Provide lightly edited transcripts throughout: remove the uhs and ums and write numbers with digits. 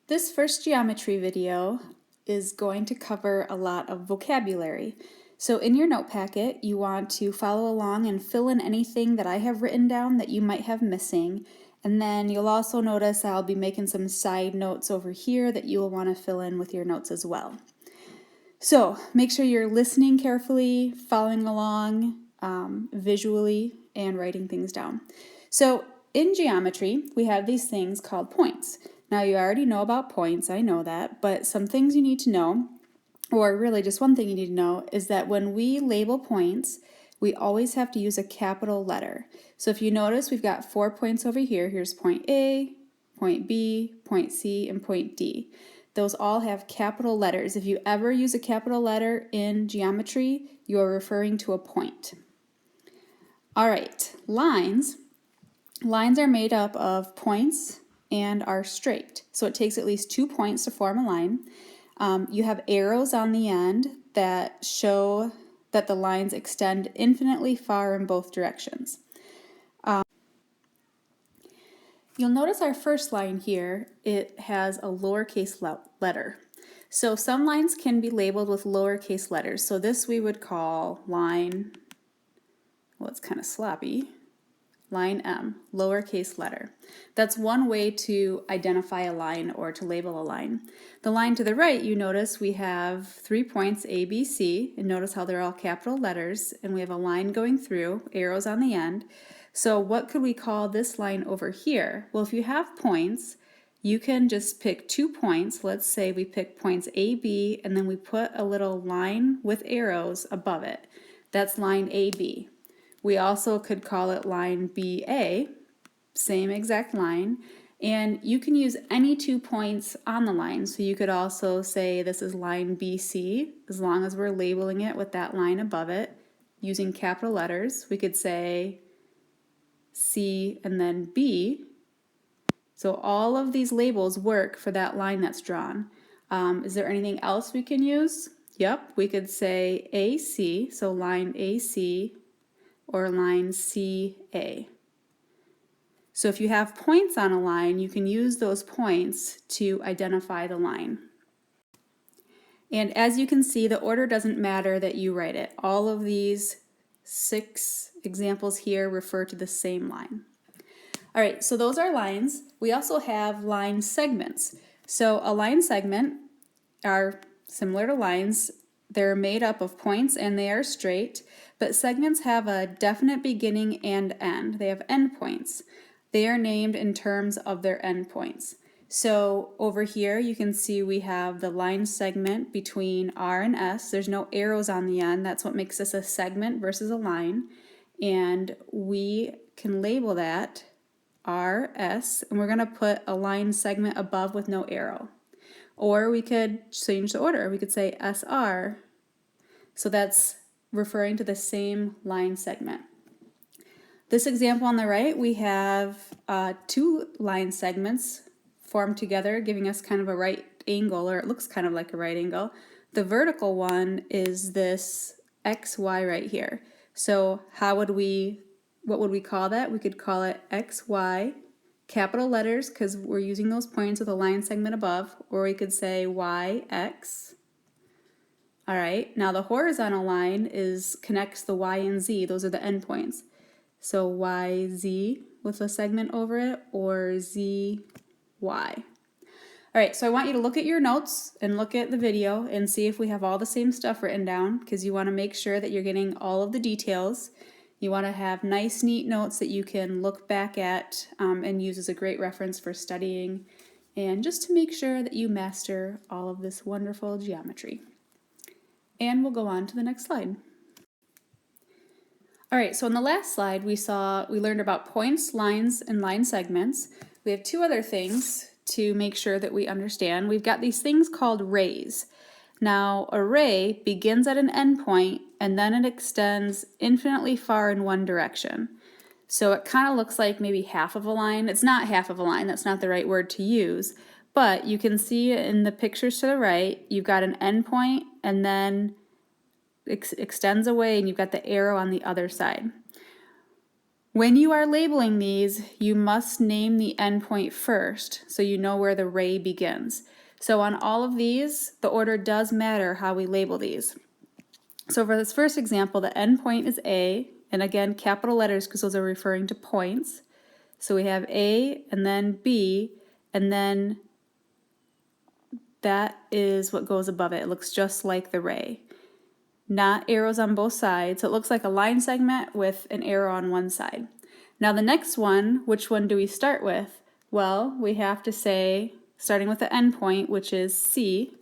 This first geometry video is going to cover a lot of vocabulary. So in your note packet, you want to follow along and fill in anything that I have written down that you might have missing. And then you'll also notice I'll be making some side notes over here that you will want to fill in with your notes as well. So make sure you're listening carefully, following along visually, and writing things down. So in geometry, we have these things called points. Now you already know about points, I know that, but some things you need to know, or really just one thing you need to know, is that when we label points, we always have to use a capital letter. So if you notice, we've got 4 points over here. Here's point A, point B, point C, and point D. Those all have capital letters. If you ever use a capital letter in geometry, you are referring to a point. All right, lines. Lines are made up of points and are straight. So it takes at least 2 points to form a line. You have arrows on the end that show that the lines extend infinitely far in both directions. You'll notice our first line here, it has a lowercase letter. So some lines can be labeled with lowercase letters. So this we would call line, well, it's kind of sloppy, line M, lowercase letter. That's one way to identify a line or to label a line. The line to the right, you notice we have 3 points A, B, C, and notice how they're all capital letters, and we have a line going through, arrows on the end. So what could we call this line over here? Well, if you have points, you can just pick 2 points. Let's say we pick points A, B, and then we put a little line with arrows above it. That's line AB. We also could call it line BA, same exact line, and you can use any 2 points on the line. So you could also say this is line BC, as long as we're labeling it with that line above it using capital letters. We could say C and then B. So all of these labels work for that line that's drawn. Is there anything else we can use? Yep, we could say AC, so line AC, or line CA. So if you have points on a line, you can use those points to identify the line. And as you can see, the order doesn't matter that you write it. All of these 6 examples here refer to the same line. All right, so those are lines. We also have line segments. So a line segment are similar to lines. They're made up of points and they are straight, but segments have a definite beginning and end. They have endpoints. They are named in terms of their endpoints. So over here you can see we have the line segment between R and S. There's no arrows on the end. That's what makes this a segment versus a line. And we can label that RS, and we're going to put a line segment above with no arrow. Or we could change the order. We could say SR. So that's referring to the same line segment. This example on the right, we have 2 line segments formed together, giving us kind of a right angle, or it looks kind of like a right angle. The vertical one is this XY right here. So what would we call that? We could call it XY, capital letters, because we're using those points with a line segment above, or we could say YX. All right, now the horizontal line connects the Y and Z. Those are the endpoints. So YZ with a segment over it, or ZY. All right, so I want you to look at your notes and look at the video and see if we have all the same stuff written down, because you want to make sure that you're getting all of the details. You want to have nice, neat notes that you can look back at and use as a great reference for studying, and just to make sure that you master all of this wonderful geometry. And we'll go on to the next slide. All right, so in the last slide we learned about points, lines, and line segments. We have 2 other things to make sure that we understand. We've got these things called rays. Now, a ray begins at an endpoint and then it extends infinitely far in one direction. So it kind of looks like maybe half of a line. It's not half of a line, that's not the right word to use, but you can see in the pictures to the right, you've got an endpoint and then it extends away and you've got the arrow on the other side. When you are labeling these, you must name the endpoint first so you know where the ray begins. So on all of these, the order does matter how we label these. So for this first example, the endpoint is A, and again, capital letters because those are referring to points. So we have A and then B, and then that is what goes above it. It looks just like the ray. Not arrows on both sides. So it looks like a line segment with an arrow on one side. Now the next one, which one do we start with? Well, we have to say, starting with the endpoint, which is C.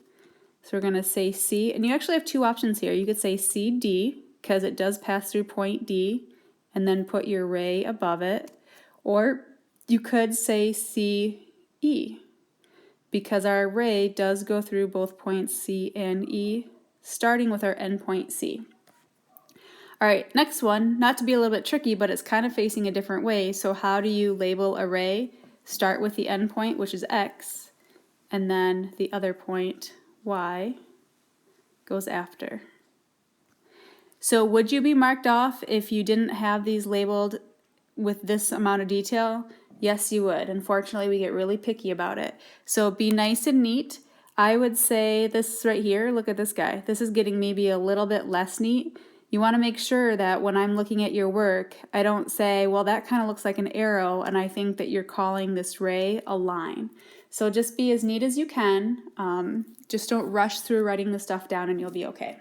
So we're going to say C, and you actually have two options here. You could say CD, because it does pass through point D, and then put your ray above it. Or you could say CE, because our ray does go through both points C and E, starting with our endpoint C. All right, next one, not to be a little bit tricky, but it's kind of facing a different way. So how do you label a ray? Start with the endpoint, which is X, and then the other point, Y, goes after. So would you be marked off if you didn't have these labeled with this amount of detail? Yes, you would. Unfortunately, we get really picky about it. So be nice and neat. I would say this right here, look at this guy. This is getting maybe a little bit less neat. You want to make sure that when I'm looking at your work, I don't say, well, that kind of looks like an arrow, and I think that you're calling this ray a line. So just be as neat as you can. Just don't rush through writing the stuff down and you'll be okay.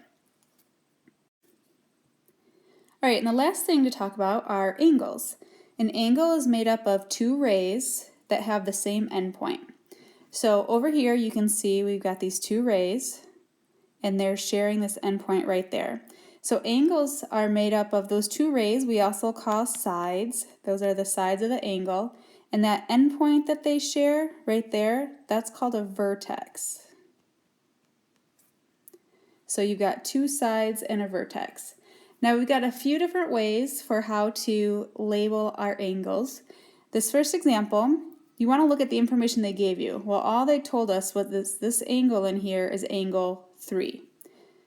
All right, and the last thing to talk about are angles. An angle is made up of two rays that have the same endpoint. So over here you can see we've got these two rays and they're sharing this endpoint right there. So angles are made up of those two rays we also call sides. Those are the sides of the angle. And that endpoint that they share right there, that's called a vertex. So you've got two sides and a vertex. Now we've got a few different ways for how to label our angles. This first example, you want to look at the information they gave you. Well, all they told us was this angle in here is angle 3.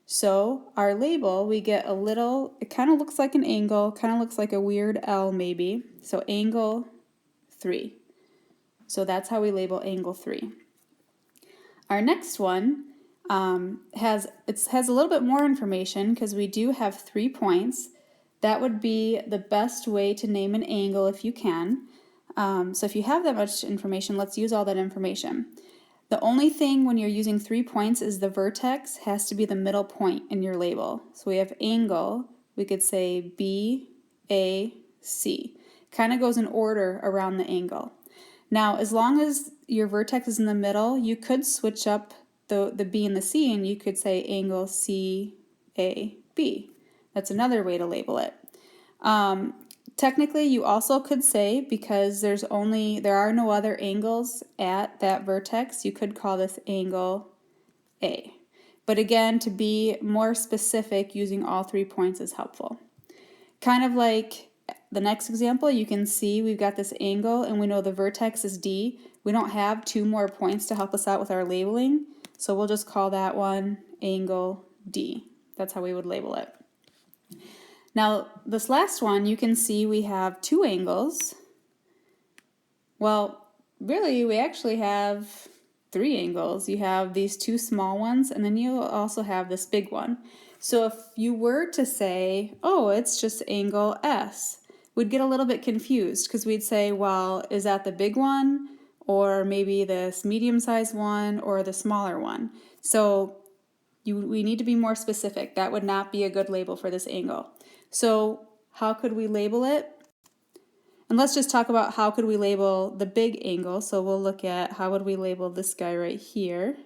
So our label, we get a little, it kind of looks like an angle, kind of looks like a weird L maybe. So angle 3. So that's how we label angle 3. Our next one has a little bit more information because we do have 3 points. That would be the best way to name an angle if you can. So if you have that much information, let's use all that information. The only thing when you're using 3 points is the vertex has to be the middle point in your label. So we have angle, we could say B, A, C. Kind of goes in order around the angle. Now, as long as your vertex is in the middle, you could switch up the B and the C and you could say angle C, A, B. That's another way to label it. Technically, you also could say, because there are no other angles at that vertex, you could call this angle A. But again, to be more specific, using all 3 points is helpful. Kind of like the next example, you can see we've got this angle and we know the vertex is D. We don't have 2 more points to help us out with our labeling, so we'll just call that one angle D. That's how we would label it. Now, this last one, you can see we have 2 angles. Well, really, we actually have 3 angles. You have these 2 small ones, and then you also have this big one. So if you were to say, oh, it's just angle S, we'd get a little bit confused because we'd say, well, is that the big one, or maybe this medium-sized one, or the smaller one? So we need to be more specific. That would not be a good label for this angle. So how could we label it? And let's just talk about how could we label the big angle. So we'll look at how would we label this guy right here.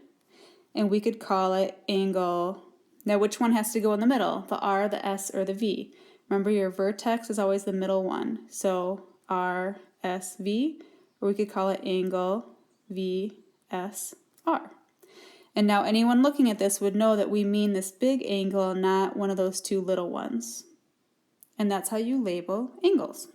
And we could call it angle. Now which one has to go in the middle? The R, the S, or the V? Remember, your vertex is always the middle one. So R, S, V, or we could call it angle V, S, R. And now anyone looking at this would know that we mean this big angle, not one of those 2 little ones. And that's how you label angles.